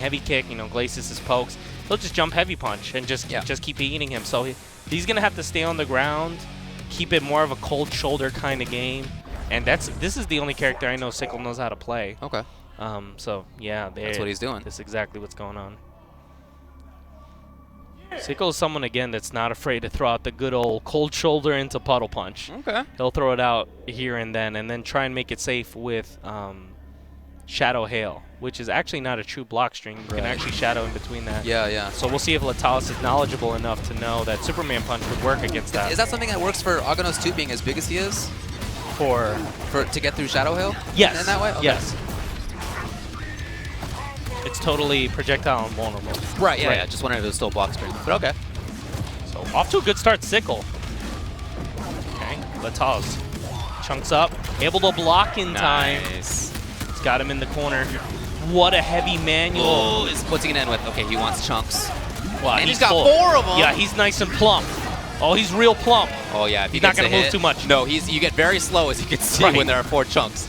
heavy kick, you know, Glacis' pokes, he'll just jump heavy punch and just keep eating him. So he's gonna have to stay on the ground, keep it more of a cold shoulder kind of game, and this is the only character I know Sickle knows how to play. Okay. So yeah, that's what he's doing. That's exactly what's going on. Sickle is someone again that's not afraid to throw out the good old cold shoulder into puddle punch. Okay. He'll throw it out here and then try and make it safe with Shadow Hail, which is actually not a true block string. You can actually shadow in between that. Yeah, yeah. So we'll see if Letalis is knowledgeable enough to know that Superman Punch would work against that. Is that something that works for Aghanos too, being as big as he is? To get through Shadow Hail? Yes. In that way? Okay. Yes. It's totally projectile invulnerable. Right, yeah, yeah. Just wondering if it was still block string. But okay. So off to a good start, Sickle. Okay, Letalis chunks up, able to block in time. Nice. He's got him in the corner. What a heavy manual. Oh, what's he gonna end with? Okay, he wants chunks. Wow, and he's got full. 4 of them. Yeah, he's nice and plump. Oh, he's real plump. Oh yeah, if he's not gonna move too much. No, you get very slow, as you can see when there are 4 chunks.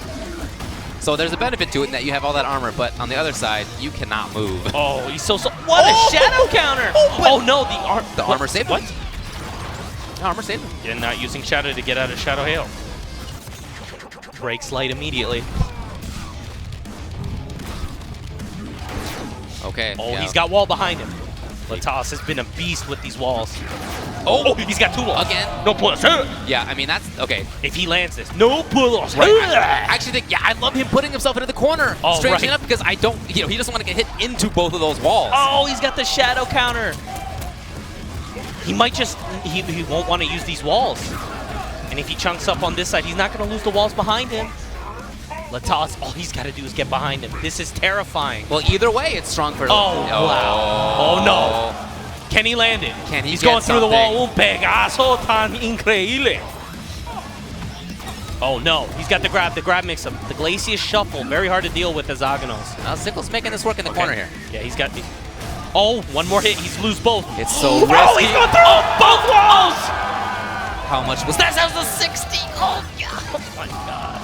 So there's a benefit to it in that you have all that armor, but on the other side, you cannot move. Oh, he's so what a shadow counter! Oh no, the armor saved him. What? The armor saved him. Yeah, not using shadow to get out of Shadow Hail. Breaks light immediately. Okay. Oh, he's got wall behind him. Letalis has been a beast with these walls. Oh, he's got 2 walls. Again? No plus. Yeah, I mean, that's okay. If he lands this, no plus. Right. I actually think, yeah, I love him putting himself into the corner. Oh, strangely enough, because I don't, you know, he doesn't want to get hit into both of those walls. Oh, he's got the shadow counter. He might just, he won't want to use these walls. And if he chunks up on this side, he's not going to lose the walls behind him. Letalis, all he's got to do is get behind him. This is terrifying. Well, either way, it's strong for. Wow. Oh, no. Can he land it? Can he? He's going through the wall. Un Pegaso tan increíble. Oh, no. He's got the grab. The grab mix-up. The Glacius shuffle. Very hard to deal with as Aghanos. Now, Sickle's making this work in the corner here. Yeah, he's got the... Oh, one more hit. He's lose both. It's so risky. Oh, he's going through both walls! How much was that? That was a 60. Oh, God. Oh, my God.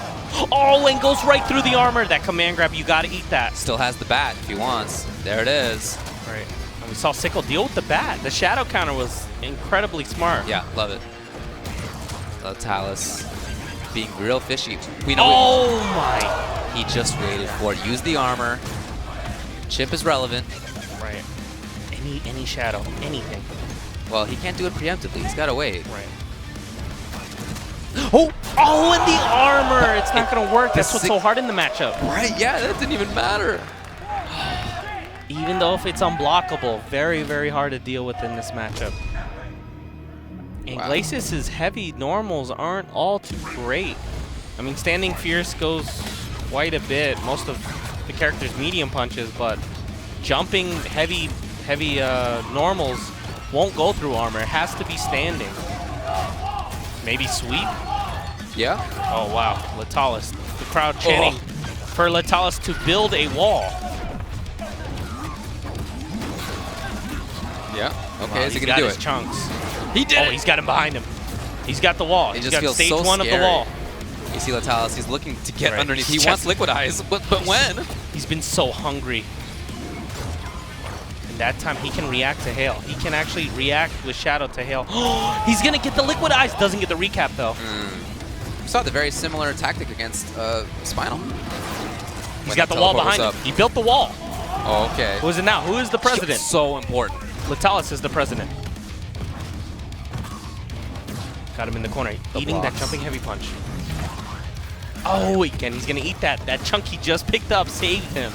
Oh, and goes right through the armor. That command grab, you got to eat that. Still has the bat if he wants. There it is. Right. And we saw Sickle deal with the bat. The shadow counter was incredibly smart. Yeah, love it. Letalis being real fishy. My. He just waited for it. Use the armor. Chip is relevant. Right. Any shadow, anything. Well, he can't do it preemptively. He's got to wait. Right. Oh, and the armor. It's not going to work. That's what's so hard in the matchup. Right, yeah, that didn't even matter. Even though if it's unblockable, very, very hard to deal with in this matchup. And Glacis' heavy normals aren't all too great. I mean, standing fierce goes quite a bit. Most of the character's medium punches, but jumping heavy normals won't go through armor. It has to be standing. Maybe sweep? Yeah. Oh, wow. Letalis. The crowd chanting for Letalis to build a wall. Yeah. Okay, is he going to do it? Chunks. He did it. He's got him behind him. He's got the wall. He He's just got feels stage so 1 scary. of the wall. You see Letalis, he's looking to get underneath. He wants Liquidize, but when? He's been so hungry. And that time he can react to Hail. He can actually react with Shadow to Hail. He's going to get the Liquidize. Doesn't get the recap, though. We saw the very similar tactic against Spinal. He's got the wall behind him. He built the wall. Oh, okay. Who is it now? Who is the president? So important. Letalis is the president. Got him in the corner. Eating that jumping heavy punch. Oh, again, he's going to eat that. That chunk he just picked up saved him.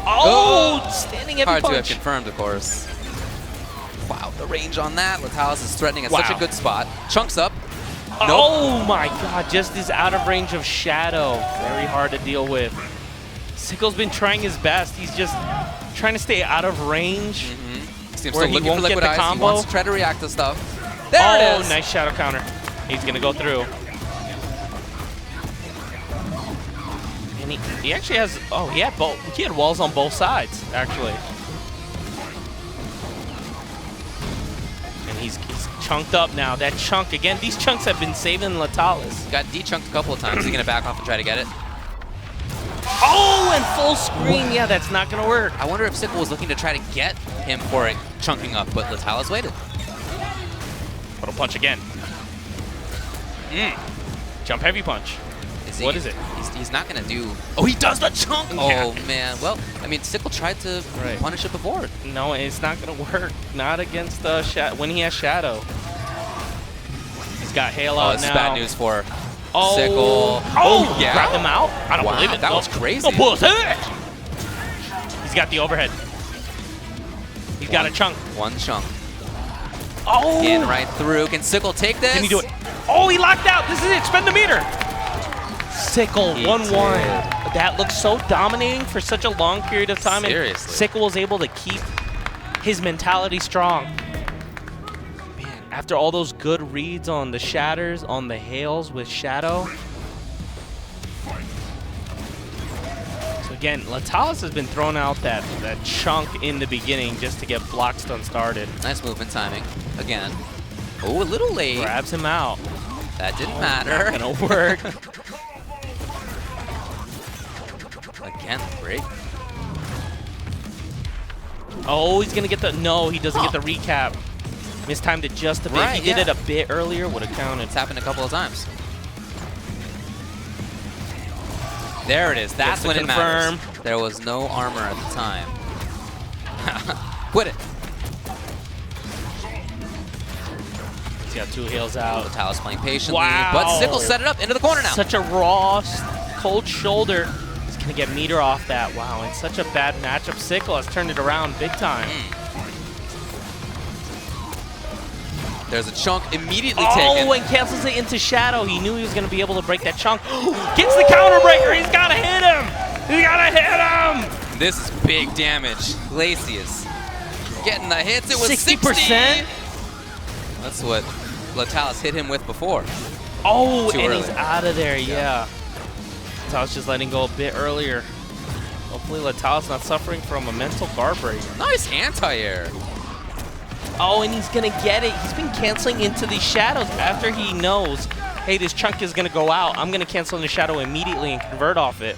Oh, standing heavy punch. Hard to have confirmed, of course. Wow, the range on that. Letalis is threatening at such a good spot. Chunks up. Oh my God, just is out of range of Shadow. Very hard to deal with. Sickle's been trying his best. He's just trying to stay out of range. Where he won't get the combo. He wants to try to react to stuff. There it is. Nice shadow counter. He's going to go through. And he actually has, he had walls on both sides, actually. And he's chunked up now. That chunk, again, these chunks have been saving Letalis. Got de-chunked a couple of times. Is he going to back off and try to get it? Oh, and full screen. Yeah, that's not going to work. I wonder if Sickle was looking to try to get him for it chunking up, but Letalis waited. Little punch again. Jump heavy punch. What is it? He's not going to do... Oh, he does the chunk! Oh, man. Well, I mean, Sickle tried to punish it before. No, it's not going to work. Not against when he has Shadow. He's got Hail out now. This is bad news for Sickle. Oh, yeah. Grab him out? I don't believe it. That was crazy. No bullshit! He's got the overhead. He's got a chunk. One chunk. Oh! In right through. Can Sickle take this? Can he do it? Oh, he locked out. This is it. Spend the meter. Sickle, 1-1. That looks so dominating for such a long period of time. Seriously. And Sickle was able to keep his mentality strong. Man, after all those good reads on the shatters, on the hails with Shadow. So again, Letalis has been throwing out that chunk in the beginning just to get block stun started. Nice movement timing. Again. Oh, a little late. Grabs him out. That didn't matter. Not gonna work. Again, break. Oh, he's gonna get the... No, he doesn't get the recap. Mistimed it just a bit. He did it a bit earlier, would have counted. It's happened a couple of times. There it is. That's when it matters. There was no armor at the time. Quit it. He's got two hails out. Letalis playing patiently, Wow. but Sickle set it up into the corner now. Such a raw, cold shoulder. He's gonna get meter off that. Wow, in such a bad matchup, Sickle has turned it around big time. There's a chunk immediately taken. Oh, and cancels it into Shadow. He knew he was gonna be able to break that chunk. Gets the counter breaker. He's gotta hit him. He gotta hit him. This is big damage. Glacius getting the hits. It was 60%. That's what Letalis hit him with before. Oh, Too and early. he's out of there, yeah. Letalis just letting go a bit earlier. Hopefully Letalis not suffering from a mental guard break. Nice anti-air. Oh, and he's gonna get it. He's been canceling into these shadows after he knows, hey, this chunk is gonna go out. I'm gonna cancel into shadow immediately and convert off it.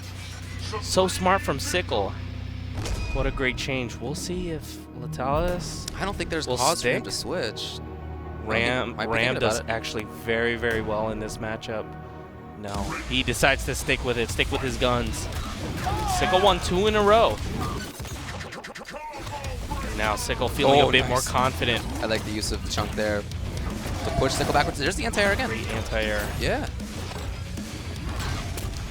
So smart from Sickle. What a great change. We'll see if Letalis I don't think there's cause for him to switch. Ram does actually very, very well in this matchup. No, he decides to stick with it, stick with his guns. Sickle won 2 in a row. Now Sickle feeling a bit more confident. I like the use of the chunk there to push Sickle backwards. There's the anti-air again. Great anti-air. Yeah.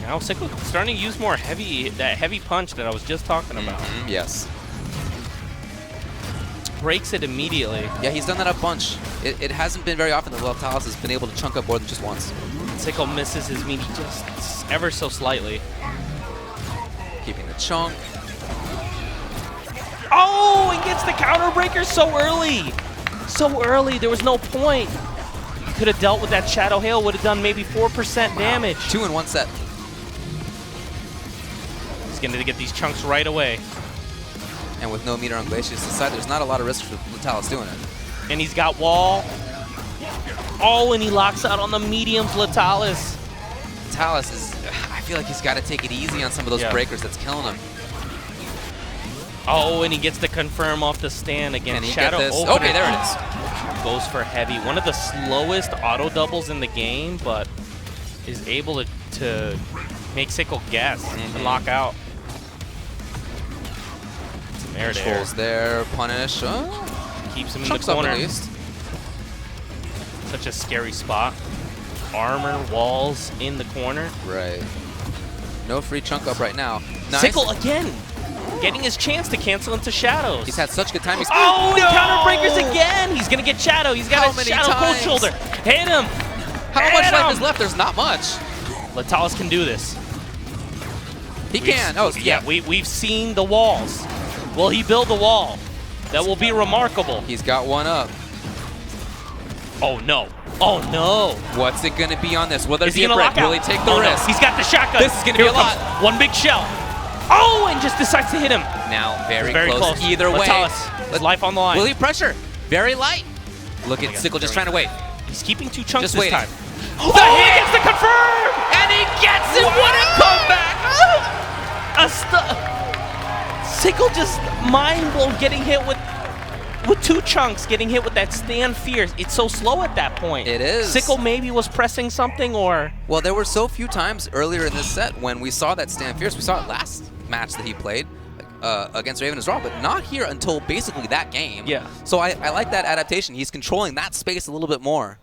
Now Sickle starting to use more that heavy punch that I was just talking about. Yes. Breaks it immediately. Yeah, he's done that a bunch. It hasn't been very often that Letalis has been able to chunk up more than just once. Sickle misses his meaty just ever so slightly. Keeping the chunk. Oh, and gets the counter breaker so early. So early, there was no point. He could have dealt with that Shadow Hail, would have done maybe 4% damage. 2 in 1 set. He's going to get these chunks right away. And with no meter on Glacius' side, there's not a lot of risk for Letalis doing it. And he's got wall. Oh, and he locks out on the mediums, Letalis. Letalis is, I feel like he's got to take it easy on some of those breakers that's killing him. Oh, and he gets to confirm off the stand against Shadow. Okay, there it is. Goes for heavy. One of the slowest auto doubles in the game, but is able to make Sickle guess and lock out. Some air Controls there, punish. Keeps him in the corner. Up at least. Such a scary spot. Armor, walls in the corner. Right. No free chunk up right now. Nice. Sickle again. Getting his chance to cancel into shadows. He's had such good timing. Oh, no! Counter breakers again. He's going to get Shadow. He's got a Shadow cold shoulder. Hit him. How much life is left? There's not much. Letalis can do this. He can. Oh, yeah. We've seen the walls. Will he build a wall? That will be remarkable. He's got one up. Oh, no. Oh, no. What's it going to be on this? Will there be a break? Will he take the risk? No. He's got the shotgun. This is going to be a lot. One big shell. Oh, and just decides to hit him. Now, very close. Either way. His life on the line. Will he pressure? Very light. Look at Sickle just trying to wait. He's keeping 2 chunks just this time. Oh, he gets the confirm! And he gets it! What a comeback! Sickle just mind blown getting hit with 2 chunks, getting hit with that stand fierce. It's so slow at that point. It is. Sickle maybe was pressing something or... Well, there were so few times earlier in this set when we saw that stand fierce. We saw it last match that he played against Raven as well, but not here until basically that game. Yeah. So I like that adaptation. He's controlling that space a little bit more.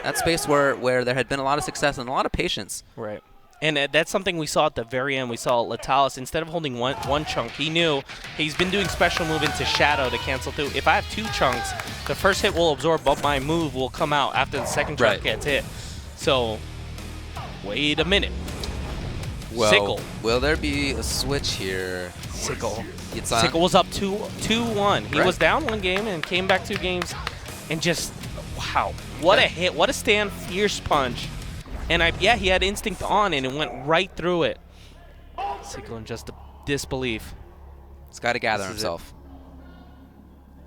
That space where there had been a lot of success and a lot of patience. Right. And that's something we saw at the very end. We saw Letalis, instead of holding one chunk, he knew he's been doing special move into Shadow to cancel through. If I have 2 chunks, the first hit will absorb, but my move will come out after the second chunk gets hit. So, wait a minute. Well, Sickle. Will there be a switch here? Sickle. Sickle was up 2-1. He was down 1 game and came back 2 games and just, wow. What a hit. What a stand fierce punch. And he had instinct on and it went right through it. Sickle in just disbelief. He's got to gather himself.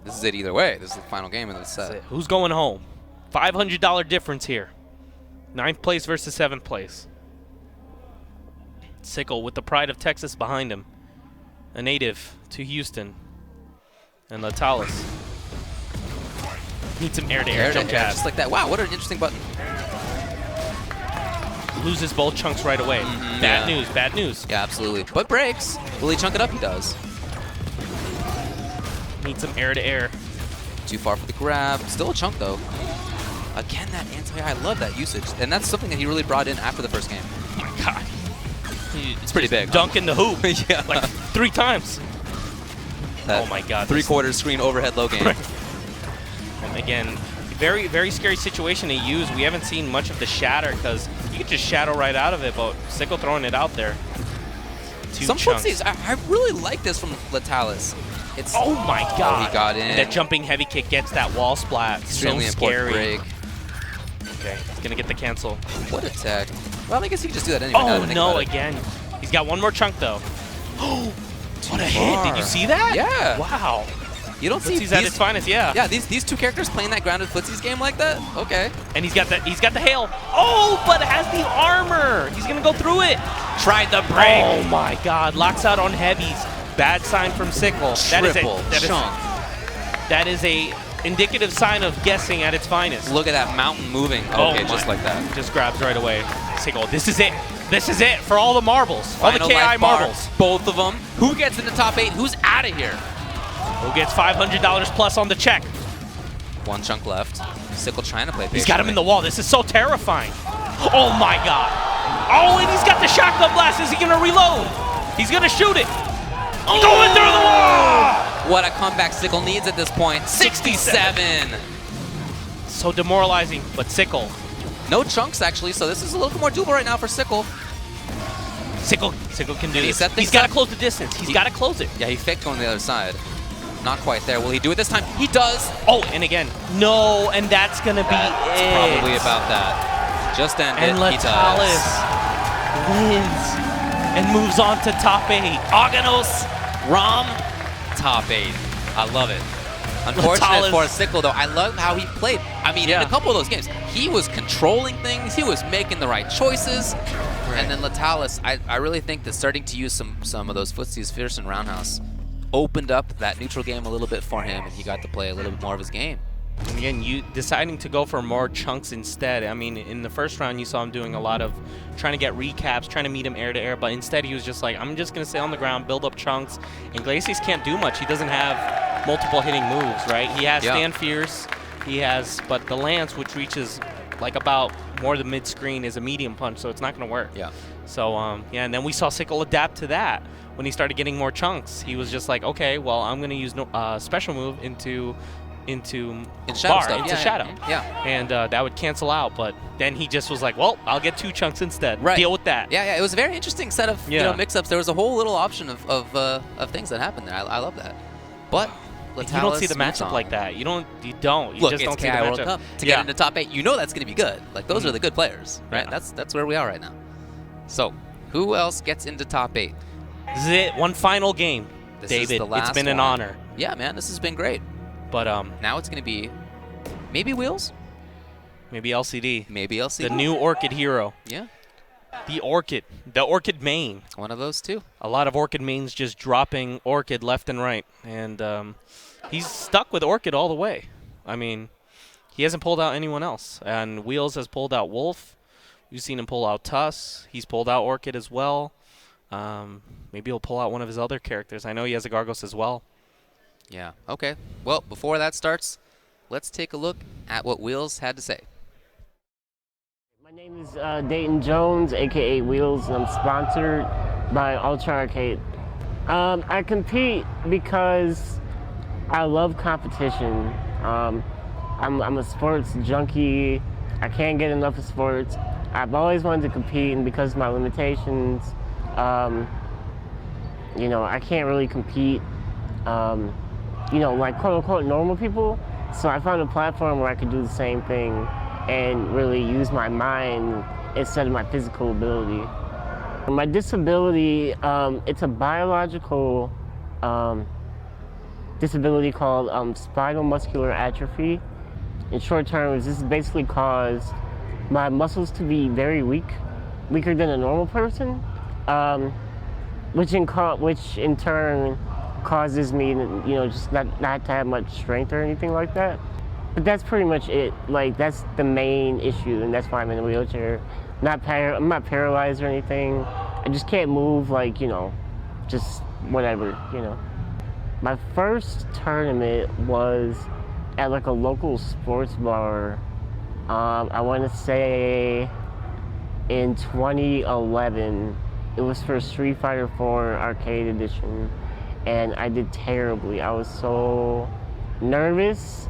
This is it either way. This is the final game of the set. Who's going home? $500 difference here. 9th place versus 7th place. Sickle with the pride of Texas behind him. A native to Houston. And Letalis. Needs some air-to-air jump jab. Just like that. Wow, what an interesting button. Loses both chunks right away. Bad news, bad news. Yeah, absolutely. But breaks. Will he chunk it up? He does. Needs some air-to-air. Too far for the grab. Still a chunk, though. Again, that I love that usage. And that's something that he really brought in after the first game. Oh, my God. It's pretty big. Dunking the hoop. Yeah. Like 3 times. Oh, my God. 3/4 screen overhead low game. And again, very, very scary situation to use. We haven't seen much of the shatter because you can just shadow right out of it, but Sickle throwing it out there. 2 Some chunks. footsies, I really like this from Letalis. It's oh my God! He got in. That jumping heavy kick gets that wall splat. Extremely so scary. important break. Okay, he's gonna get the cancel. What a tech! Well, I guess he can just do that anyway. Oh no! Again, he's got 1 more chunk though. What a hit! Did you see that? Yeah. Wow. You don't see Footsie's at its finest, yeah. Yeah, these 2 characters playing that grounded footsies game like that. Okay. And he's got the hail. Oh, but it has the armor. He's gonna go through it. Tried the break. Oh my God! Locks out on heavies. Bad sign from Sickle. That is a indicative sign of guessing at its finest. Look at that mountain moving. Okay, just like that. Just grabs right away. Sickle. This is it. This is it for all the marbles. All the KI marbles. Both of them. Who gets in the top 8? Who's out of here? Who gets $500 plus on the check? 1 chunk left. Sickle trying to play patiently. He's got him in the wall. This is so terrifying. Oh my God. Oh, and he's got the shotgun blast. Is he gonna reload? He's gonna shoot it. Oh. Going through the wall! What a comeback Sickle needs at this point. 67. So demoralizing, but Sickle. No chunks actually, so this is a little bit more doable right now for Sickle. Sickle can do this. He's got to close the distance. He's got to close it. Yeah, he faked going to the other side. Not quite there. Will he do it this time? He does. Oh, and again, no, and that's going to be it. Probably about that. Just end it. And Letalis wins and moves on to top 8. Aganos, Rom, top 8. I love it. Unfortunate for Sickle, though. I love how he played. I mean, in a couple of those games, he was controlling things. He was making the right choices. Right. And then Letalis, I really think that starting to use some of those footsies, fierce and roundhouse, opened up that neutral game a little bit for him, and he got to play a little bit more of his game. And again, you deciding to go for more chunks instead. I mean, in the first round, you saw him doing a lot of trying to get recaps, trying to meet him air to air, but instead he was just like, I'm just going to stay on the ground, build up chunks. And Glacius can't do much. He doesn't have multiple hitting moves, right? He has Stand Fierce, he has, but the Lance, which reaches like about more than mid-screen, is a medium punch, so it's not going to work. Yeah. So, yeah, and then we saw Sickle adapt to that. When he started getting more chunks, he was just like, okay, well, I'm going to use special move into Shadow. Yeah. And that would cancel out, but then he just was like, well, I'll get 2 chunks instead. Right. Deal with that. Yeah, it was a very interesting set of mix-ups. There was a whole little option of things that happened there. I love that. But Letalis, you don't see the matchup like that. You just don't see the matchup. World Cup. To get into top 8, you know that's going to be good. Like, those are the good players, right? Yeah. That's where we are right now. So, who else gets into top 8? This is it. One final game. David, it's been an honor. Yeah, man, this has been great. But now it's going to be maybe Wheels? Maybe LCD. Maybe LCD. The new Orchid hero. Yeah. The Orchid main. One of those two. A lot of Orchid mains just dropping Orchid left and right. And he's stuck with Orchid all the way. I mean, he hasn't pulled out anyone else. And Wheels has pulled out Wolf. We've seen him pull out Tuss. He's pulled out Orchid as well. Maybe he'll pull out one of his other characters. I know he has a Gargos as well. Yeah, okay. Well, before that starts, let's take a look at what Wheels had to say. My name is Dayton Jones, a.k.a. Wheels, and I'm sponsored by Ultra Arcade. I compete because I love competition. I'm a sports junkie. I can't get enough of sports. I've always wanted to compete, and because of my limitations, you know, I can't really compete, you know, like quote-unquote normal people. So I found a platform where I could do the same thing and really use my mind instead of my physical ability. My disability, it's a biological disability called spinal muscular atrophy. In short terms, this is basically caused my muscles to be very weak, weaker than a normal person, which in turn causes me, you know, just not to have much strength or anything like that. But that's pretty much it. Like, that's the main issue, and that's why I'm in a wheelchair. I'm not paralyzed or anything. I just can't move, like, you know, just whatever, you know. My first tournament was at like a local sports bar. I want to say in 2011. It was for Street Fighter 4 Arcade Edition, and I did terribly. I was so nervous.